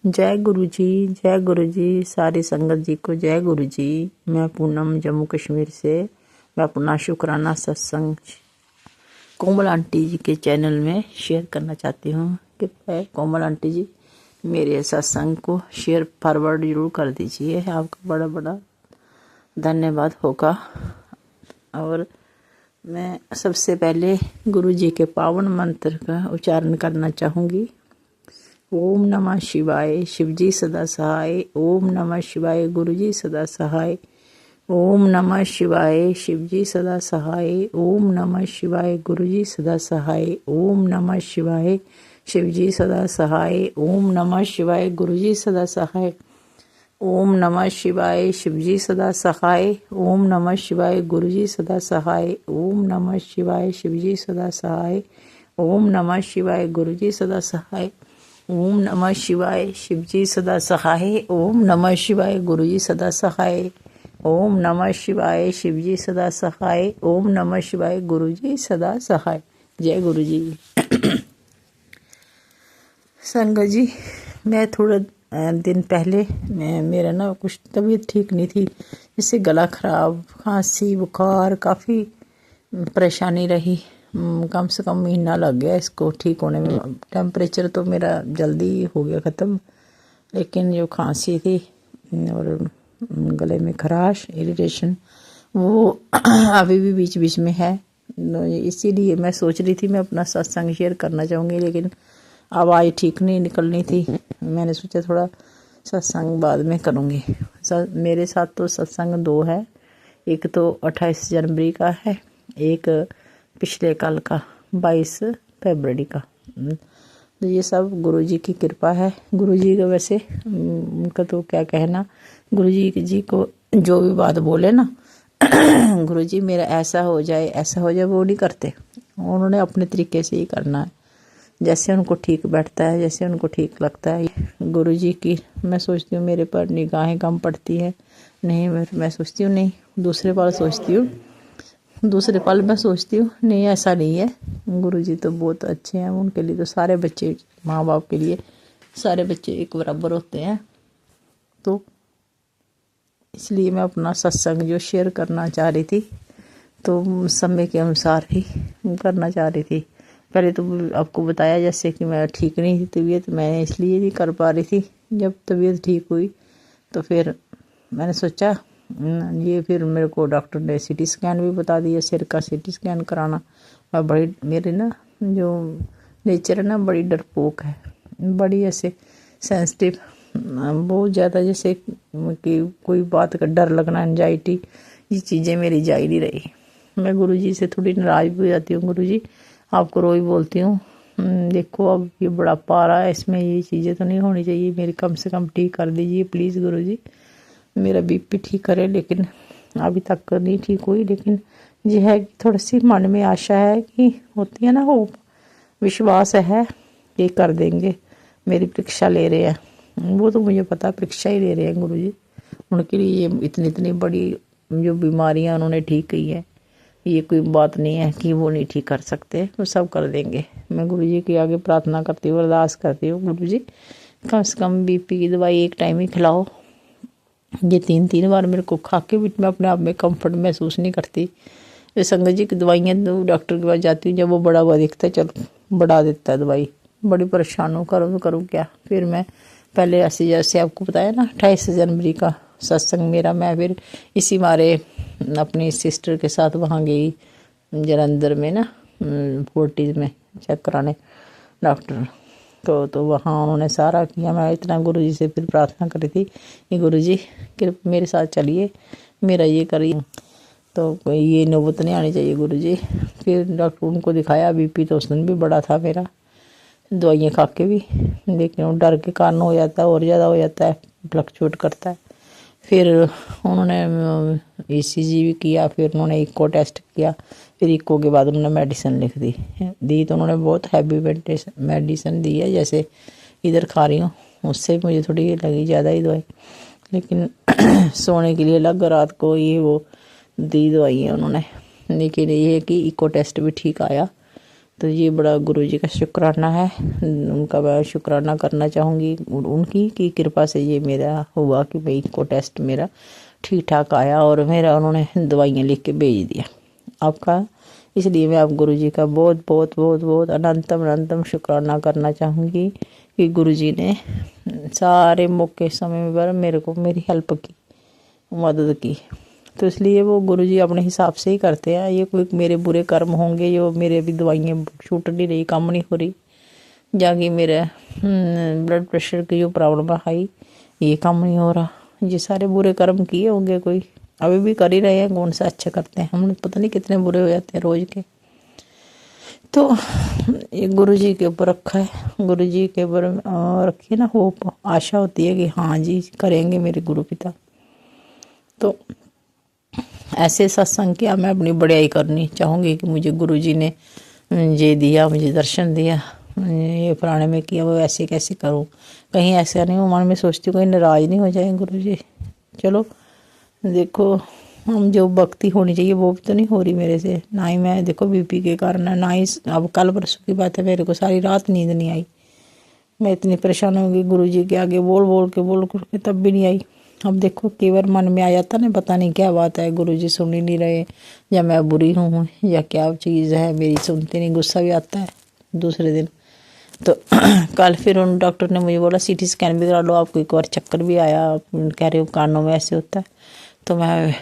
जय गुरु जी, जय गुरु जी। सारी संगत जी को जय गुरु जी। मैं पूनम जम्मू कश्मीर से मैं अपना शुक्राना सत्संग कोमल आंटी जी के चैनल में शेयर करना चाहती हूँ। कृपया कोमल आंटी जी मेरे सत्संग को शेयर फॉरवर्ड जरूर कर दीजिए, आपका बड़ा बड़ा धन्यवाद होगा। और मैं सबसे पहले गुरु जी के पावन मंत्र का उच्चारण करना चाहूँगी। ओम नमः शिवाय, शिवजी सदा सहाय। ओम नमः शिवाय, गुरुजी सदा सहाय। ओम नमः शिवाय, शिवजी सदा सहाय। ओम नमः शिवाय, गुरुजी सदा सहाय। ओम नमः शिवाय, शिवजी सदा सहाय। ओम नमः शिवाय, गुरुजी सदा सहाय। ओम नमः शिवाय, शिवजी सदा सहाय। ओम नमः शिवाय, गुरुजी सदा सहाय। ओम नमः शिवाय, शिवजी सदा सहाय। ओम नमः शिवाय, गुरुजी सदा सहाय। ओम नमः शिवाय, शिवजी सदा सहाय। ओम नमः शिवाय, गुरुजी सदा सहाय। ओम नमः शिवाय, शिवजी सदा सहाय। ओम नमः शिवाय, गुरुजी सदा सहाय। जय गुरु जी। संगत जी, मैं थोड़ा दिन पहले मेरा ना कुछ तबीयत ठीक नहीं थी, जिससे गला खराब, खांसी, बुखार, काफ़ी परेशानी रही। कम से कम महीना लग गया इसको ठीक होने में। टेम्परेचर तो मेरा जल्दी हो गया ख़त्म, लेकिन जो खांसी थी और गले में खराश, इरिटेशन, वो अभी भी बीच बीच में है। इसीलिए मैं सोच रही थी मैं अपना सत्संग शेयर करना चाहूँगी, लेकिन आवाज़ ठीक नहीं निकलनी थी। मैंने सोचा थोड़ा सत्संग बाद में करूँगी। मेरे साथ तो सत्संग दो है, एक तो 28 जनवरी का है, एक पिछले कल का 22 फरवरी का। तो ये सब गुरु जी की कृपा है। गुरु जी का वैसे उनका तो क्या कहना, गुरु जी को जो भी बात बोले ना गुरु जी मेरा ऐसा हो जाए ऐसा हो जाए, वो नहीं करते। उन्होंने अपने तरीके से ही करना है, जैसे उनको ठीक बैठता है, जैसे उनको ठीक लगता है। गुरु जी की मैं सोचती हूँ मेरे पर निगाहें कम पड़ती है नहीं, मैं सोचती हूँ नहीं, दूसरे पल मैं सोचती हूँ नहीं, ऐसा नहीं है। गुरु जी तो बहुत अच्छे हैं, उनके लिए तो सारे बच्चे, माँ बाप के लिए सारे बच्चे एक बराबर होते हैं। तो इसलिए मैं अपना सत्संग जो शेयर करना चाह रही थी, तो समय के अनुसार ही करना चाह रही थी। पहले तो आपको बताया जैसे कि मैं ठीक नहीं थी तबीयत, मैं इसलिए नहीं कर पा रही थी। जब तबीयत ठीक हुई तो फिर मैंने सोचा ये, फिर मेरे को डॉक्टर ने सीटी स्कैन भी बता दिया, सिर का सीटी स्कैन कराना। मैं बड़ी, मेरे ना जो नेचर है ना, बड़ी डरपोक है, बड़ी ऐसे सेंसिटिव, बहुत ज़्यादा, जैसे कि कोई बात का डर लगना, एंजाइटी, ये चीज़ें मेरी जा ही नहीं रही। मैं गुरु जी से थोड़ी नाराज़ भी हो जाती हूँ। गुरु जी आपको रोज़ बोलती हूँ, देखो अब ये बुढ़ापा आ रहा है, इसमें ये चीज़ें तो नहीं होनी चाहिए, मेरी कम से कम ठीक कर दीजिए प्लीज़ गुरु जी, मेरा बीपी ठीक करे। लेकिन अभी तक नहीं ठीक हुई, लेकिन ये है कि थोड़ी सी मन में आशा है कि होती है ना, होप, विश्वास है कि कर देंगे। मेरी परीक्षा ले रहे हैं, वो तो मुझे पता परीक्षा ही ले रहे हैं गुरु जी। उनके लिए ये इतनी बड़ी जो बीमारियां उन्होंने ठीक की है, ये कोई बात नहीं है कि वो नहीं ठीक कर सकते, वो सब कर देंगे। मैं गुरु जी के आगे प्रार्थना करती हूँ, अरदास करती हूँ, गुरु जी कम से कम बीपी की दवाई एक टाइम ही खिलाओ। ये 3 बार मेरे को खा के भी मैं अपने आप में कंफर्ट महसूस नहीं करती। ये संगत जी की दवाइयाँ तो डॉक्टर के पास जाती हूँ, जब वो बड़ा हुआ दिखता है चल बढ़ा देता है दवाई, बड़ी परेशान हूँ, करूँ तो करूँ क्या। फिर मैं पहले ऐसे जैसे आपको बताया ना 28 जनवरी का सत्संग मेरा, मैं फिर इसी मारे अपनी सिस्टर के साथ वहाँ गई जलंधर में ना, फोर्टीज में चेक कराने डॉक्टर तो वहाँ उन्होंने सारा किया। मैं इतना गुरु जी से फिर प्रार्थना करी थी कि गुरु जी कृपया मेरे साथ चलिए, मेरा ये करिए, तो ये नौबत नहीं आनी चाहिए गुरु जी। फिर डॉक्टर उनको दिखाया, बीपी तो उस दिन भी बड़ा था मेरा, दवाइयाँ खा के भी, लेकिन वो डर के कारण हो जाता है, और ज़्यादा हो जाता है, फ्लक्चुएट करता है। फिर उन्होंने ईसीजी भी किया, फिर उन्होंने इको टेस्ट किया, फिर इको के बाद उन्होंने मेडिसिन लिख दी तो उन्होंने बहुत हैवी मेडिसिन दी है, जैसे इधर खा रही हूँ, उससे मुझे थोड़ी लगी ज़्यादा ही दवाई। लेकिन सोने के लिए अलग रात को ये वो दी दवाई है उन्होंने। लेकिन ये है कि इको टेस्ट भी ठीक आया, तो ये बड़ा गुरुजी का शुक्राना है, उनका मैं शुक्राना करना चाहूँगी उनकी की कृपा से ये मेरा हुआ कि भाई को टेस्ट मेरा ठीक ठाक आया और मेरा उन्होंने दवाइयाँ लिख के भेज दिया आपका। इसलिए मैं आप गुरुजी का बहुत बहुत बहुत बहुत अनंतम अनंतम शुक्राना करना चाहूँगी कि गुरुजी ने सारे मौके समय पर मेरे को मेरी हेल्प की, मदद की। तो इसलिए वो गुरुजी अपने हिसाब से ही करते हैं। ये कोई मेरे बुरे कर्म होंगे, जो मेरे भी दवाइयाँ छूट नहीं रही, काम नहीं हो रही, जाके मेरे ब्लड प्रेशर की जो प्रॉब्लम है हाई, ये काम नहीं हो रहा, ये सारे बुरे कर्म किए होंगे कोई, अभी भी कर ही रहे हैं। कौन सा अच्छा करते हैं हम, पता नहीं कितने बुरे हो जाते हैं रोज के। तो ये गुरुजी के ऊपर रखा है, गुरुजी के ऊपर रखी ना होप, आशा होती है कि हाँ जी करेंगे मेरे गुरु पिता। तो ऐसे सत्संग क्या मैं अपनी बड़ाई करनी चाहूँगी कि मुझे गुरुजी ने ये दिया, मुझे दर्शन दिया, ये पुराने में किया, वो ऐसे कैसे करूँ, कहीं ऐसा नहीं हो मन में सोचती हूँ कहीं नाराज़ नहीं हो जाए गुरुजी। चलो देखो हम जो भक्ति होनी चाहिए वो भी तो नहीं हो रही मेरे से, ना ही मैं देखो बीपी के कारण है, ना ही अब कल परसों की बात है मेरे को सारी रात नींद नहीं आई, मैं इतनी परेशान हो गई गुरुजी के आगे बोल के तब भी नहीं आई। अब देखो केवल मन में आ जाता ना, पता नहीं क्या बात है, गुरुजी सुन ही नहीं रहे या मैं बुरी हूँ या क्या चीज़ है मेरी, सुनते नहीं, गुस्सा भी आता है दूसरे दिन। तो कल फिर उन डॉक्टर ने मुझे बोला सीटी स्कैन भी करा लो, आपको एक बार चक्कर भी आया, कह रहे हो कानों में ऐसे होता है। तो मैं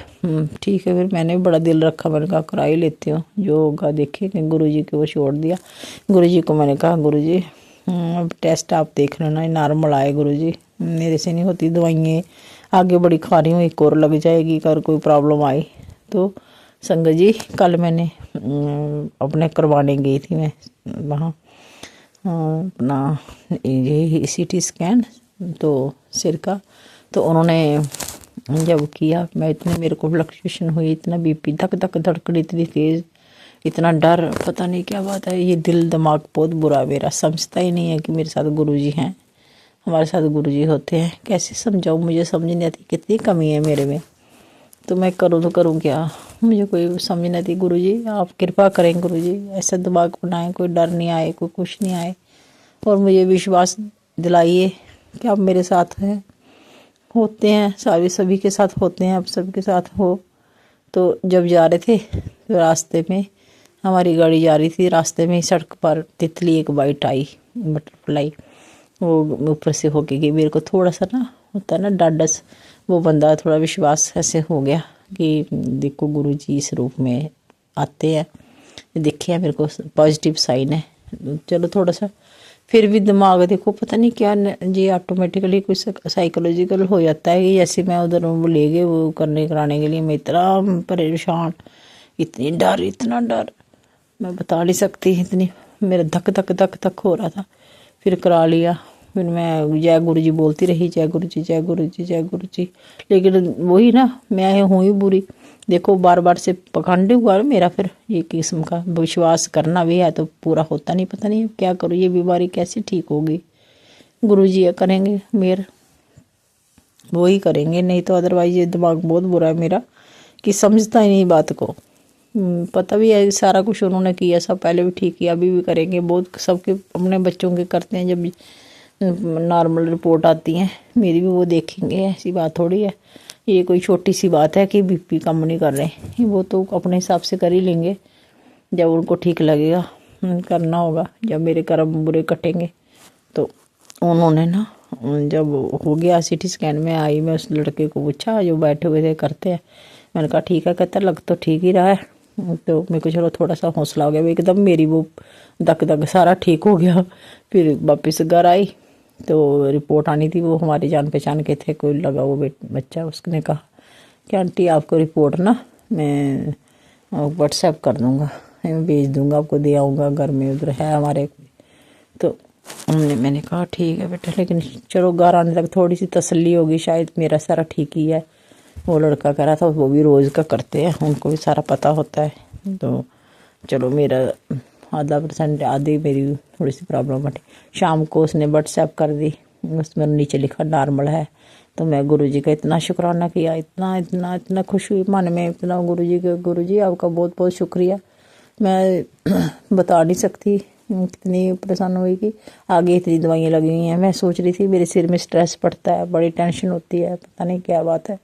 ठीक है, फिर मैंने भी बड़ा दिल रखा, मैंने कहा करा ही लेती हूँ, जो होगा देखेंगे। गुरुजी को वो छोड़ दिया। गुरुजी को मैंने कहा गुरुजी टेस्ट आप देख लेना, नॉर्मल आए गुरुजी, मेरे से नहीं होती दवाइयाँ, आगे बड़ी खा रही हूँ, एक और लग जाएगी अगर कोई प्रॉब्लम आई तो। संगत जी कल मैंने अपने करवाने गई थी मैं वहाँ अपना ये सीटी स्कैन तो सिर का, तो उन्होंने जब किया मैं इतने मेरे को फ्लक्चुएशन हुई, इतना बीपी धक धक धड़कन इतनी तेज़, इतना डर, पता नहीं क्या बात है, ये दिल दिमाग बहुत बुरा मेरा, समझता ही नहीं है कि मेरे साथ गुरुजी हैं, हमारे साथ गुरुजी होते हैं। कैसे समझाऊँ, मुझे समझ नहीं आती कितनी कमी है मेरे में, तो मैं करूँ तो करूँ क्या, मुझे कोई समझ नहीं आती। गुरुजी आप कृपा करें, गुरुजी ऐसा दिमाग बनाएं, कोई डर नहीं आए, कोई कुछ नहीं आए, और मुझे विश्वास दिलाइए कि आप मेरे साथ हैं, होते हैं, सभी के साथ होते हैं, आप सबके साथ हो। तो जब जा रहे थे तो रास्ते में हमारी गाड़ी जा रही थी, रास्ते में सड़क पर तितली एक बाइट आई, बटरफ्लाई, वो ऊपर से होके गई, मेरे को थोड़ा सा ना होता है ना डांडस, वो बंदा थोड़ा विश्वास ऐसे हो गया कि देखो गुरुजी इस रूप में आते हैं, देखिए मेरे को पॉजिटिव साइन है। चलो थोड़ा सा फिर भी दिमाग देखो पता नहीं क्या जी ऑटोमेटिकली कुछ साइकोलॉजिकल हो जाता है कि जैसे मैं उधर वो ले गए वो करने कराने के लिए, मैं इतना परेशान, इतना डर मैं बता नहीं सकती, इतनी मेरा धक धक धक धक हो रहा था। फिर करा लिया, फिर मैं जय गुरु जी बोलती रही, जय गुरु जी जय गुरु जी जय गुरु जी, लेकिन वही ना मैं हूँ ही बुरी, देखो बार बार से पखंड हुआ मेरा। फिर ये किस्म का विश्वास करना भी है तो पूरा होता नहीं, पता नहीं क्या करूँ, ये बीमारी कैसे ठीक होगी। गुरु जी करेंगे मेर, वो ही करेंगे, नहीं तो अदरवाइज ये दिमाग बहुत बुरा है मेरा कि समझता ही नहीं बात को। पता भी है सारा कुछ उन्होंने किया, सब पहले भी ठीक किया, अभी भी करेंगे, बहुत सबके अपने बच्चों के करते हैं, जब नॉर्मल रिपोर्ट आती है मेरी भी वो देखेंगे, ऐसी बात थोड़ी है, ये कोई छोटी सी बात है कि बीपी कम नहीं कर रहे, वो तो अपने हिसाब से कर ही लेंगे, जब उनको ठीक लगेगा करना होगा, जब मेरे कर्म बुरे कटेंगे। तो उन्होंने ना जब हो गया सीटी स्कैन में आई, मैं उस लड़के को पूछा जो बैठे हुए थे करते हैं, मैंने कहा ठीक है, कहता लग तो ठीक ही रहा है। तो मेरे को चलो थोड़ा सा हौसला हो गया, एकदम मेरी वो धक धक सारा ठीक हो गया। फिर वापस घर आई तो रिपोर्ट आनी थी, वो हमारी जान पहचान के थे, कोई लगा वो बच्चा, उसने कहा कि आंटी आपको रिपोर्ट ना मैं व्हाट्सएप कर दूँगा, मैं भेज दूँगा आपको, दे आऊँगा घर में, उधर है हमारे। तो मैंने कहा ठीक है बेटा, लेकिन चलो घर आने तक थोड़ी सी तसल्ली होगी, शायद मेरा सारा ठीक ही है। वो लड़का कह रहा था वो भी रोज़ का करते हैं, उनको भी सारा पता होता है। तो चलो मेरा आधी मेरी थोड़ी सी प्रॉब्लम हटी। शाम को उसने व्हाट्सएप कर दी, उसमें नीचे लिखा नॉर्मल है। तो मैं गुरुजी का इतना शुक्राना किया, इतना खुश हुई मन में, इतना गुरुजी आपका बहुत बहुत शुक्रिया मैं बता नहीं सकती कितनी परेशान हुई कि आगे इतनी दवाइयाँ लगी हुई हैं। मैं सोच रही थी मेरे सिर में स्ट्रेस पड़ता है, बड़ी टेंशन होती है, पता नहीं क्या बात है।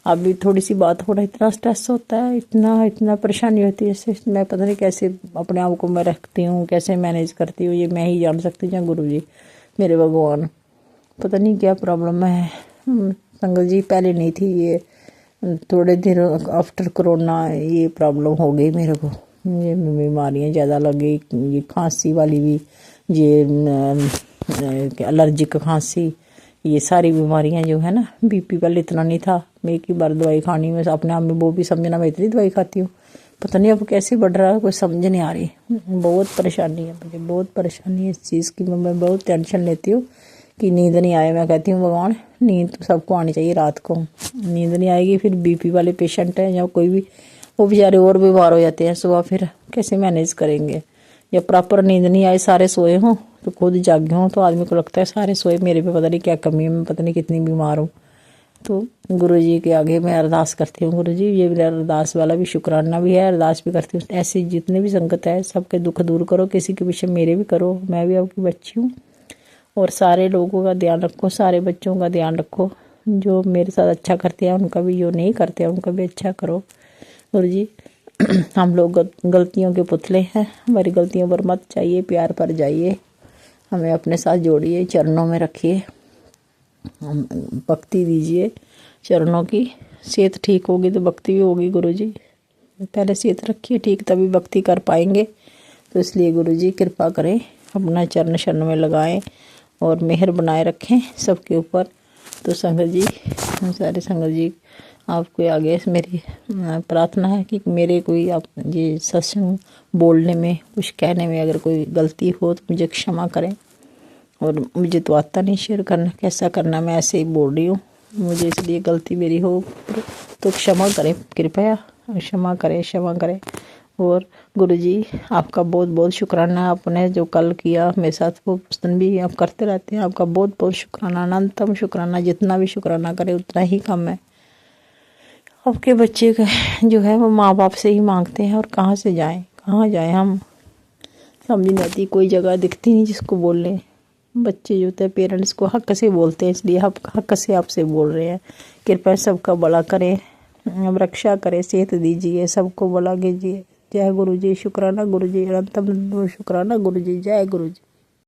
अभी थोड़ी सी बात हो रहा है, इतना स्ट्रेस होता है, इतना परेशानी होती है। इससे मैं पता नहीं कैसे अपने आप को मैं रखती हूँ, कैसे मैनेज करती हूँ, ये मैं ही जान सकती हूँ। गुरु जी मेरे भगवान, पता नहीं क्या प्रॉब्लम है। संगत जी पहले नहीं थी ये, थोड़े दिन आफ्टर कोरोना ये प्रॉब्लम हो गई मेरे को। ये बीमारियाँ ज़्यादा लग गई, ये खांसी वाली भी, ये एलर्जिक खांसी, ये सारी बीमारियां जो है ना। बीपी पहले इतना नहीं था, मैं एक ही बार दवाई खानी में अपने आप में वो भी समझना मैं इतनी दवाई खाती हूँ, पता नहीं अब कैसे बढ़ रहा है, कोई समझ नहीं आ रही। बहुत परेशानी है मुझे, बहुत परेशानी है इस चीज़ की। मैं बहुत टेंशन लेती हूँ कि नींद नहीं आए। मैं कहती हूँ भगवान नींद तो सबको आनी चाहिए, रात को नींद नहीं आएगी। फिर बीपी वाले पेशेंट हैं या कोई भी, वो बेचारे और बीमार हो जाते हैं सुबह, फिर कैसे मैनेज करेंगे। या प्रॉपर नींद नहीं आए, सारे सोए हों तो खुद जागे हों तो आदमी को लगता है सारे सोए, मेरे पे पता नहीं क्या कमी है, मैं पता नहीं कितनी बीमार हूँ। तो गुरु जी के आगे मैं अरदास करती हूँ। गुरु जी ये मेरा अरदास वाला भी शुक्राना भी है, अरदास भी करती हूँ। ऐसे जितने भी संकट है सबके दुख दूर करो, किसी के पीछे मेरे भी करो, मैं भी आपकी बच्ची हूँ। और सारे लोगों का ध्यान रखो, सारे बच्चों का ध्यान रखो, जो मेरे साथ अच्छा करते हैं उनका भी, जो नहीं करते हैं उनका भी अच्छा करो। गुरु जी हम लोग गलतियों के पुतले हैं, हमारी गलतियों पर मत चाहिए, प्यार पर जाइए, हमें अपने साथ जोड़िए, चरणों में रखिए, भक्ति दीजिए चरणों की। सेहत ठीक होगी तो भक्ति भी होगी। गुरु जी पहले सेहत रखिए ठीक, तभी भक्ति कर पाएंगे। तो इसलिए गुरु जी कृपा करें, अपना चरण शरण में लगाएं और मेहर बनाए रखें सबके ऊपर। तो संगत जी, सारे संगत जी आपके आगे मेरी प्रार्थना है कि मेरे कोई आप ये सत्संग बोलने में, कुछ कहने में अगर कोई गलती हो तो मुझे क्षमा करें। और मुझे तो आता नहीं शेयर करना, कैसा करना, मैं ऐसे ही बोल रही हूँ, मुझे इसलिए गलती मेरी हो तो क्षमा करें, कृपया क्षमा करें, क्षमा करें। और गुरु जी आपका बहुत बहुत शुक्राना, आपने जो कल किया मेरे साथ वो दिन भी आप करते रहते हैं, आपका बहुत बहुत शुक्राना, अनंतम शुक्राना। जितना भी शुक्राना करें उतना ही कम है। आपके बच्चे जो है वो माँ बाप से ही मांगते हैं, और कहाँ से जाएं, कहाँ जाएं हम, समझ नहीं आती, कोई जगह दिखती नहीं जिसको बोल लें। बच्चे जो होते हैं पेरेंट्स को हक से बोलते हैं, इसलिए हम हक से आपसे बोल रहे हैं। कृपया सबका भला करें, रक्षा करें, सेहत दीजिए, सबको भला कीजिए। जय गुरु जी, शुक्राना गुरु जी, अनंतम शुक्राना गुरु जी, जय गुरु जी।